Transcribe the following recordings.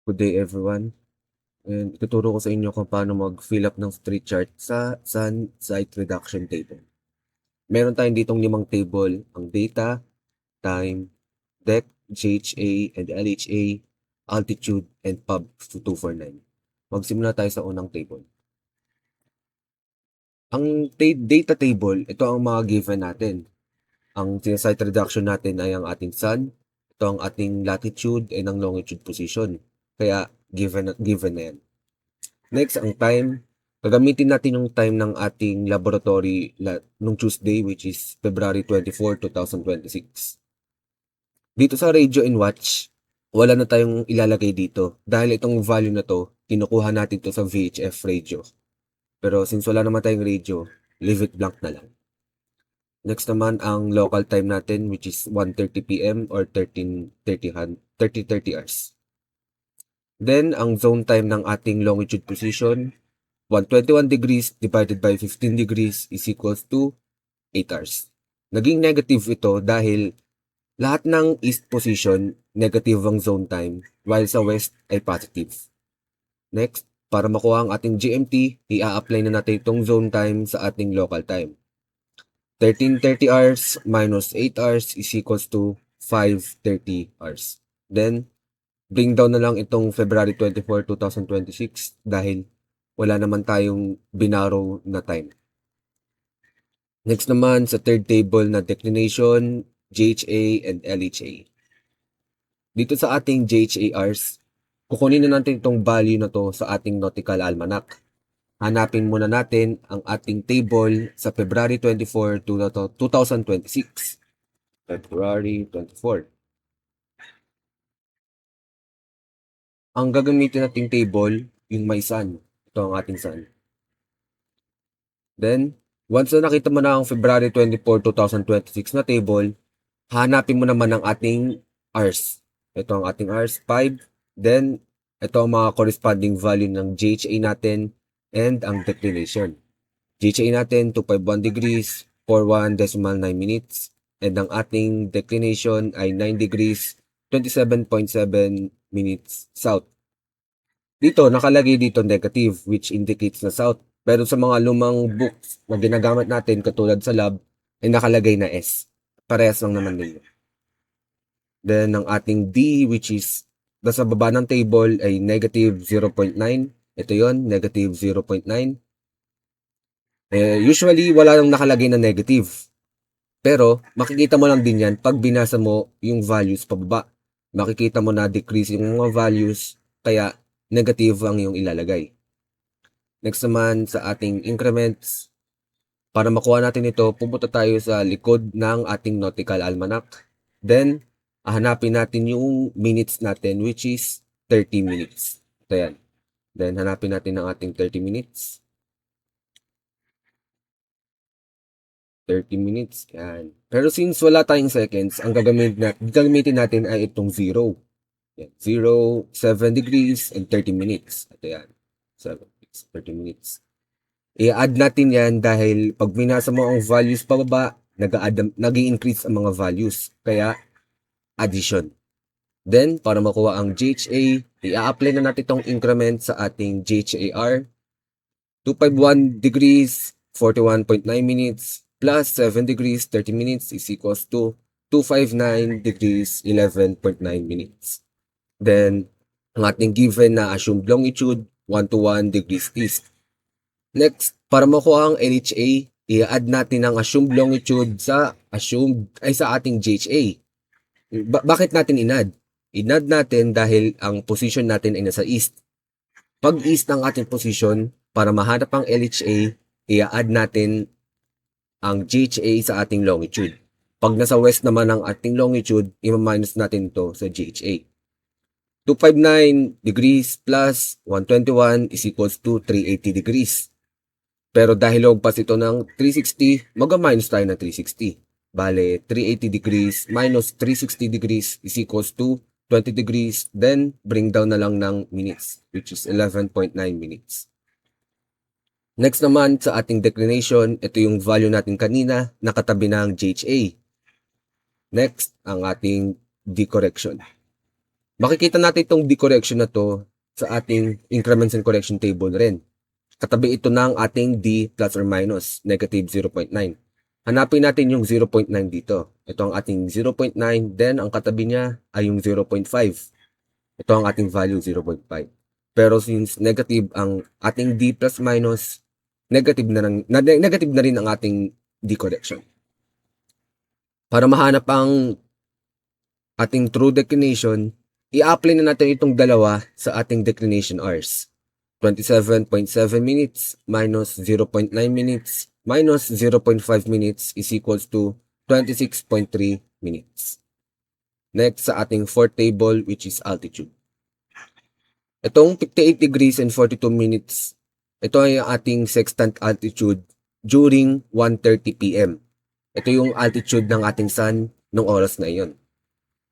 Good day everyone. And ituturo ko sa inyo kung paano mag-fill up ng street chart sa Sun Site Reduction Table. Meron tayong ditong 5 table, ang data, time, dec, GHA and LHA, altitude, and pub 249. Magsimula tayo sa unang table. Ang data table, ito ang mga given natin. Ang site reduction natin ay ang ating sun, ito ang ating latitude and ang longitude position. Kaya given na yan. Next, ang time. Gagamitin natin yung time ng ating laboratory nung Tuesday, which is February 24, 2026. Dito sa radio and watch, wala na tayong ilalagay dito. Dahil itong value na to, kinukuha natin to sa VHF radio. Pero since wala naman tayong radio, leave it blank na lang. Next naman, ang local time natin, which is 1:30 PM or 30:30 hours. Then, ang zone time ng ating longitude position, 121 degrees divided by 15 degrees is equals to 8 hours. Naging negative ito dahil lahat ng east position, negative ang zone time, while sa west ay positive. Next, para makuha ang ating GMT, i-apply na natin itong zone time sa ating local time. 13:30 hours minus 8 hours is equals to 5:30 hours. Then, bring down na lang itong February 24, 2026 dahil wala naman tayong binarrow na time. Next naman sa third table na declination, GHA and LHA. Dito sa ating GHA hours, kukunin na natin itong value na to sa ating nautical almanac. Hanapin muna natin ang ating table sa February 24, 2026. February 24. Ang gagamitin nating table, yung may sun. Ito ang ating sun. Then, once na nakita mo na ang February 24, 2026 na table, hanapin mo naman ang ating hours. Ito ang ating hours, 5. Then, ito ang mga corresponding value ng GHA natin and ang declination. GHA natin, 251 degrees, 41.9 minutes. And ang ating declination ay 9 degrees, 27.7 minutes south. Dito, nakalagay dito negative, which indicates na south. Pero sa mga lumang books na ginagamit natin, katulad sa lab, ay nakalagay na S. Parehas lang naman din. Then, ang ating D, which is nasa baba ng table, ay negative 0.9. Ito yon, negative 0.9. Usually, wala nang nakalagay na negative. Pero, makikita mo lang din yan pag binasa mo yung values pababa. Makikita mo na decrease yung mga values, kaya negative ang iyong ilalagay. Next naman sa ating increments. Para makuha natin ito, pupunta tayo sa likod ng ating nautical almanac. Then, hanapin natin yung minutes natin, which is 30 minutes. Ito yan. Then, hanapin natin ang ating 30 minutes. 30 minutes. Yan. Pero since wala tayong seconds, ang gagamitin natin ay itong 0. Yan. 0, 7 degrees, and 30 minutes. Ito yan. 7, 30 minutes. I-add natin yan dahil pag binasa mo ang values pababa, nag-i-increase ang mga values. Kaya, addition. Then, para makuha ang GHA, i-apply na natin itong increment sa ating GHAR. 251 degrees, 41.9 minutes, plus 7 degrees, 30 minutes is equals to 259 degrees, 11.9 minutes. Then, ang ating given na assumed longitude, 121 degrees east. Next, para makuha ang LHA, i-add natin ang assumed longitude sa ating GHA. Bakit natin in-add? In-add natin dahil ang position natin ay nasa east. Pag east ang ating position, para mahanap ang LHA, i-add natin ang GHA sa ating longitude. Pag nasa west naman ang ating longitude, i-minus natin ito sa GHA. 259 degrees plus 121 is equals to 380 degrees. Pero dahil logpas ito ng 360, mag-minus tayo ng 360. Bale, 380 degrees minus 360 degrees is equals to 20 degrees. Then, bring down na lang ng minutes, which is 11.9 minutes. Next naman, sa ating declination, ito yung value natin kanina, nakatabi ng GHA. Next, ang ating decorrection. Makikita natin itong D-correction na to sa ating increments and correction table rin. Katabi ito ng ating D plus or minus, negative 0.9. Hanapin natin yung 0.9 dito. Ito ang ating 0.9, then ang katabi niya ay yung 0.5. Ito ang ating value, 0.5. Pero since negative ang ating D plus minus, negative na rin ang ating D correction. Para mahanap ang ating true declination, i-apply na natin itong dalawa sa ating declination hours. 27.7 minutes minus 0.9 minutes minus 0.5 minutes is equals to 26.3 minutes. Next sa ating fourth table, which is altitude. Itong 58 degrees and 42 minutes, ito ay ating sextant altitude during 1:30 p.m. Ito yung altitude ng ating sun nung oras na iyon.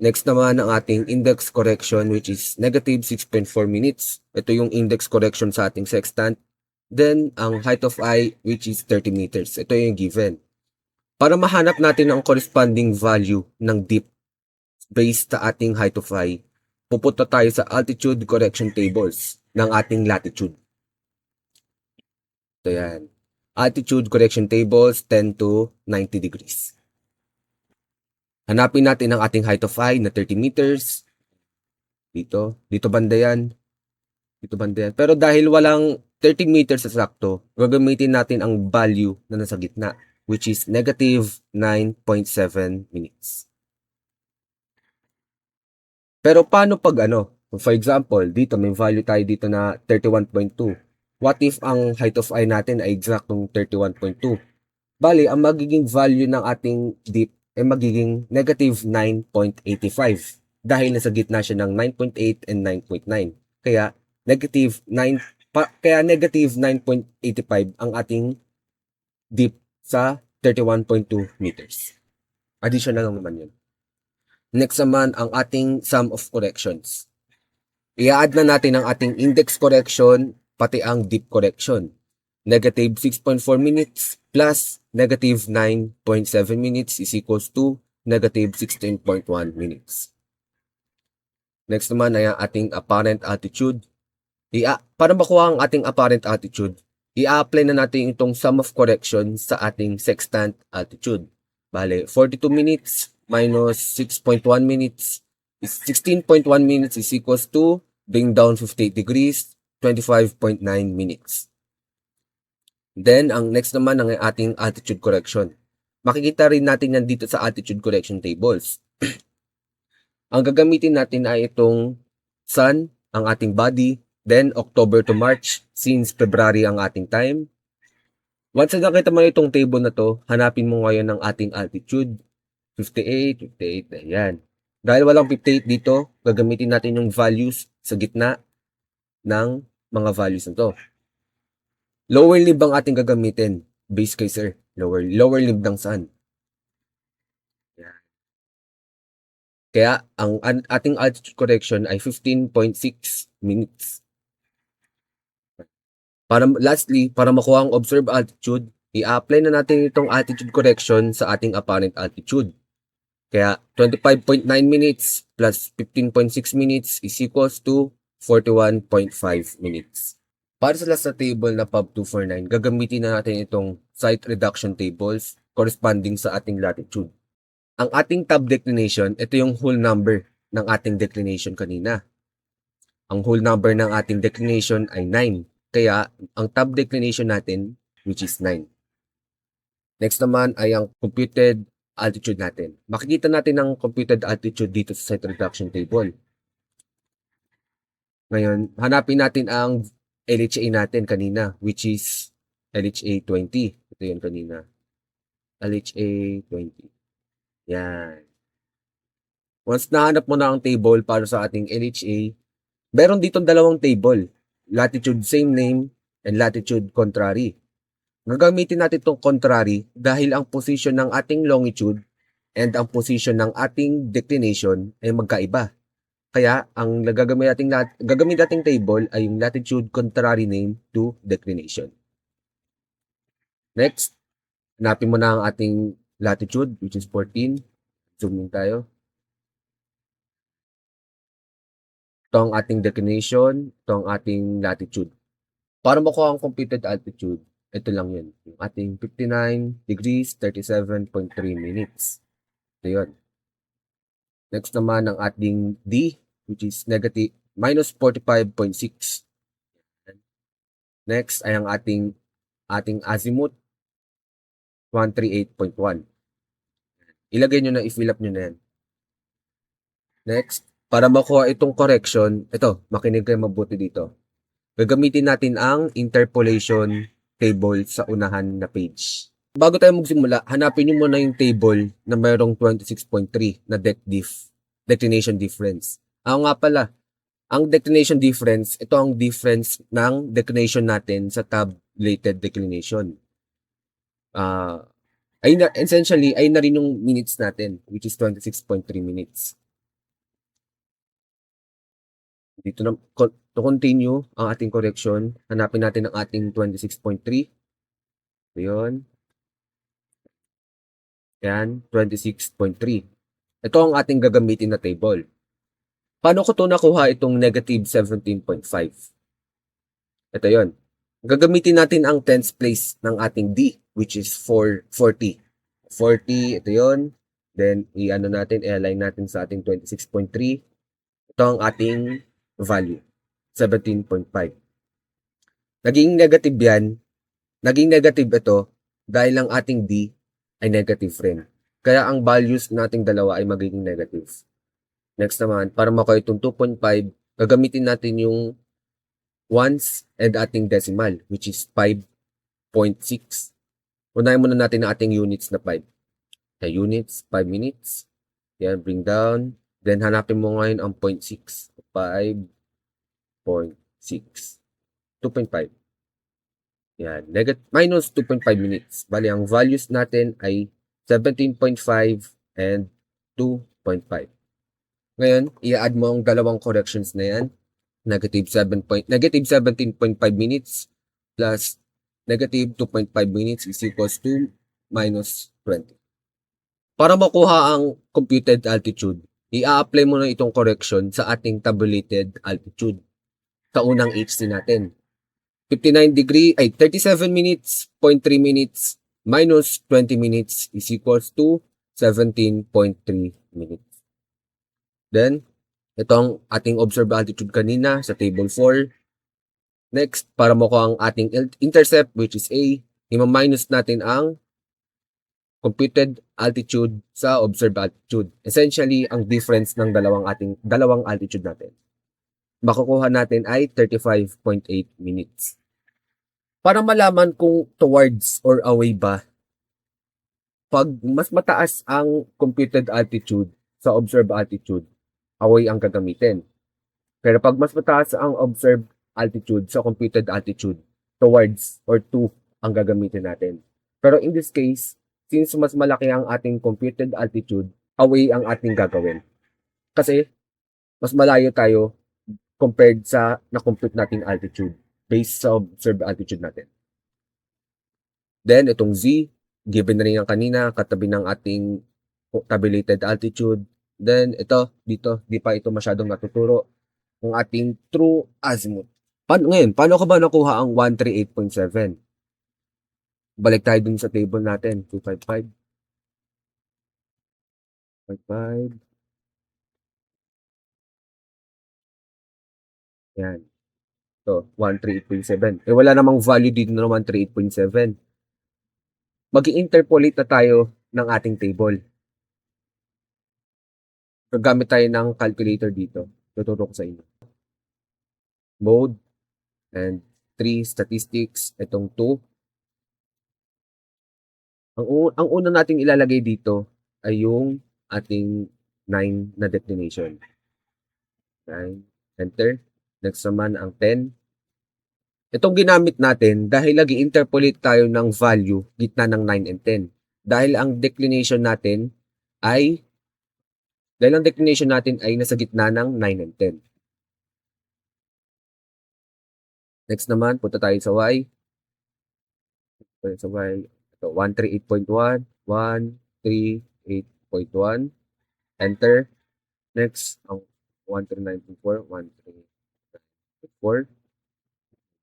Next naman ang ating index correction, which is negative 6.4 minutes. Ito yung index correction sa ating sextant. Then, ang height of eye, which is 30 meters. Ito yung given. Para mahanap natin ang corresponding value ng dip based sa ating height of eye, pupunta tayo sa altitude correction tables ng ating latitude. Ito yan. Altitude correction tables 10 to 90 degrees. Hanapin natin ang ating height of eye na 30 meters. Dito banda yan. Dito banda yan. Pero dahil walang 30 meters sa sakto, gagamitin natin ang value na nasa gitna, which is negative 9.7 minutes. Pero paano pag for example, dito may value tayo dito na 31.2. What if ang height of eye natin ay exactong 31.2? Bali, ang magiging value ng ating dip ay magiging negative 9.85 dahil nasa gitna siya ng 9.8 and 9.9. Kaya negative 9.85 ang ating dip sa 31.2 meters. Additional lang naman yun. Next naman ang ating sum of corrections. I-add na natin ang ating index correction pati ang dip correction. Negative 6.4 minutes plus negative 9.7 minutes is equals to negative 16.1 minutes. Next naman ay ang ating apparent altitude. Para makuha ang ating apparent altitude, i-apply na natin itong sum of correction sa ating sextant altitude. Bale, 42 minutes minus 6.1 minutes is 16.1 minutes is equals to bring down 58 degrees, 25.9 minutes. Then, ang next naman ang ating altitude correction. Makikita rin natin yan dito sa altitude correction tables. Ang gagamitin natin ay itong sun, ang ating body, then October to March, since February ang ating time. Once na nakita mo itong table na to, hanapin mo ngayon ang ating altitude. 58, 58, ayan. Dahil walang 58 dito, gagamitin natin yung values sa gitna ng mga values na to. Lower limb ang ating gagamitin. Base kay sir. Lower limb ng sun. Kaya ang ating altitude correction ay 15.6 minutes. Lastly, para makuha ang observed altitude, i-apply na natin itong altitude correction sa ating apparent altitude. Kaya 25.9 minutes plus 15.6 minutes is equals to 41.5 minutes. Para sa last na table na PUB 249, gagamitin na natin itong site reduction tables corresponding sa ating latitude. Ang ating top declination, ito yung whole number ng ating declination kanina. Ang whole number ng ating declination ay 9. Kaya, ang top declination natin, which is 9. Next naman ay ang computed altitude natin. Makikita natin ang computed altitude dito sa site reduction table. Ngayon, hanapin natin ang LHA natin kanina, which is LHA 20. Ito yun kanina. LHA 20. Yan. Once nahanap mo na ang table para sa ating LHA, meron dito dalawang table. Latitude same name and latitude contrary. Gagamitin natin itong contrary dahil ang position ng ating longitude and ang position ng ating declination ay magkaiba. Kaya, ang gagamitin nating table ay yung latitude contrary name to declination. Next, hanapin mo na ang ating latitude, which is 14. Zoom in tayo. Ito ang ating declination, ito ang ating latitude. Para makuha ang computed altitude, ito lang yun. Yung ating 59 degrees, 37.3 minutes. Ito yun. Next naman ang ating D, which is negative, minus 45.6. Next ay ang ating azimuth, 138.1. Ilagay nyo na, i-fill up nyo na yan. Next, para makuha itong correction, ito, makinig kayo mabuti dito. Gagamitin natin ang interpolation table sa unahan na page. Bago tayo magsimula, hanapin nyo muna yung table na mayroong 26.3 na declination difference. Nga pala, ang declination difference, ito ang difference ng declination natin sa tabulated declination. Essentially, ay na rin yung minutes natin, which is 26.3 minutes. Dito na, to continue ang ating correction, hanapin natin ang ating 26.3. Yun. Yan, 26.3. Ito ang ating gagamitin na table. Paano ko to nakuha itong negative 17.5? Ito yon. Gagamitin natin ang tens place ng ating D, which is 40. 40, ito yon. Then, i-align natin sa ating 26.3. Ito ang ating value, 17.5. Naging negative yan. Naging negative ito dahil ang ating D ay negative rin. Kaya ang values nating dalawa ay magiging negative. Next naman, para makuha itong 2.5, gagamitin natin yung ones and ating decimal, which is 5.6. Unahin muna natin ang ating units na 5. The units, 5 minutes. Yan, bring down. Then, hanapin mo ngayon ang 0.6. 5.6. 2.5. Yan, minus 2.5 minutes. Bali, ang values natin ay 17.5 and 2.5. Ngayon, i-add mo ang dalawang corrections na yan. Negative 17.5 minutes plus negative 2.5 minutes is equals to minus 20. Para makuha ang computed altitude, i-apply mo na itong correction sa ating tabulated altitude sa unang HC natin. 37 minutes, 0.3 minutes, minus 20 minutes is equals to 17.3 minutes. Then, ito ang ating observed altitude kanina sa table 4. Next, para makuha ang ating intercept, which is A, i-minus natin ang computed altitude sa observed altitude. Essentially, ang difference ng dalawang altitude natin. Makukuha natin ay 35.8 minutes. Para malaman kung towards or away ba, pag mas mataas ang computed altitude sa observed altitude, away ang gagamitin. Pero pag mas mataas ang observed altitude sa computed altitude, towards or to ang gagamitin natin. Pero in this case, since mas malaki ang ating computed altitude, away ang ating gagawin. Kasi, mas malayo tayo compared sa na-compute nating altitude based sa observed altitude natin. Then, itong Z, given na rin yung kanina, katabi ng ating tabulated altitude. Then, ito, dito, di pa ito masyadong natuturo. Ang ating true azimuth. Paano ko ba nakuha ang 138.7? Balik tayo dun sa table natin. 255. 55. Yan. So, 138.7. Wala namang value dito na 138.7. Mag-interpolate na tayo ng ating table. Gagamit tayo ng calculator dito. Tuturo ko sa inyo. Mode and 3 statistics. Itong 2. Ang una nating ilalagay dito ay yung ating 9 na declination. 9. Enter. Next naman ang 10. Itong ginamit natin dahil lagi interpolate tayo ng value gitna ng 9 and 10. Dahil ang declination natin ay nasa gitna ng 9 and 10. Next naman, punta tayo sa Y. Sa Y, ito, 138.1, 138.1. Enter. Next, ang 13.924, 13.924.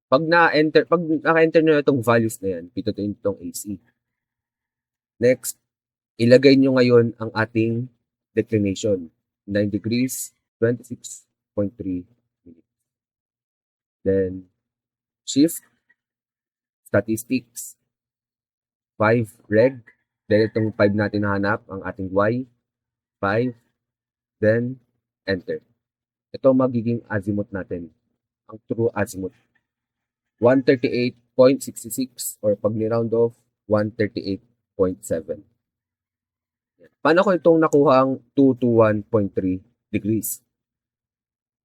Pag naka-enter nyo na itong values na yan, pitutuin itong AC. Next, ilagay nyo ngayon ang ating declination. 9 degrees, 26.3 minutes. Then, shift, statistics, 5 reg. Then, itong 5 natin nahanap, ang ating Y, 5, then, enter. Ito magiging azimuth natin, ang true azimuth. 138.66 or pag ni-round off, 138.7. Paano ko itong nakuha ang 221.3 degrees?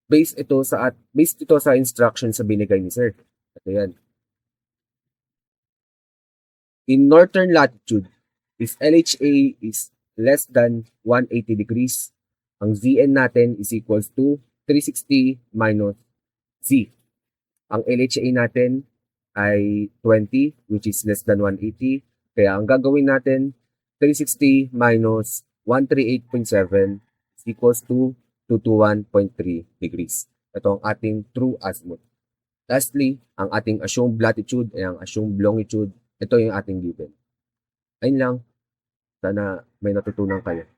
Based ito sa instruction sa binigay ni sir. Ito yan. In northern latitude, if LHA is less than 180 degrees, ang ZN natin is equals to 360 minus Z. Ang LHA natin ay 20, which is less than 180. Kaya ang gagawin natin, 360 minus 138.7 is equals to 221.3 degrees. Ito ang ating true azimuth. Lastly, ang ating assumed latitude ay ang assumed longitude. Ito yung ating given. Ayun lang. Sana may natutunan kayo.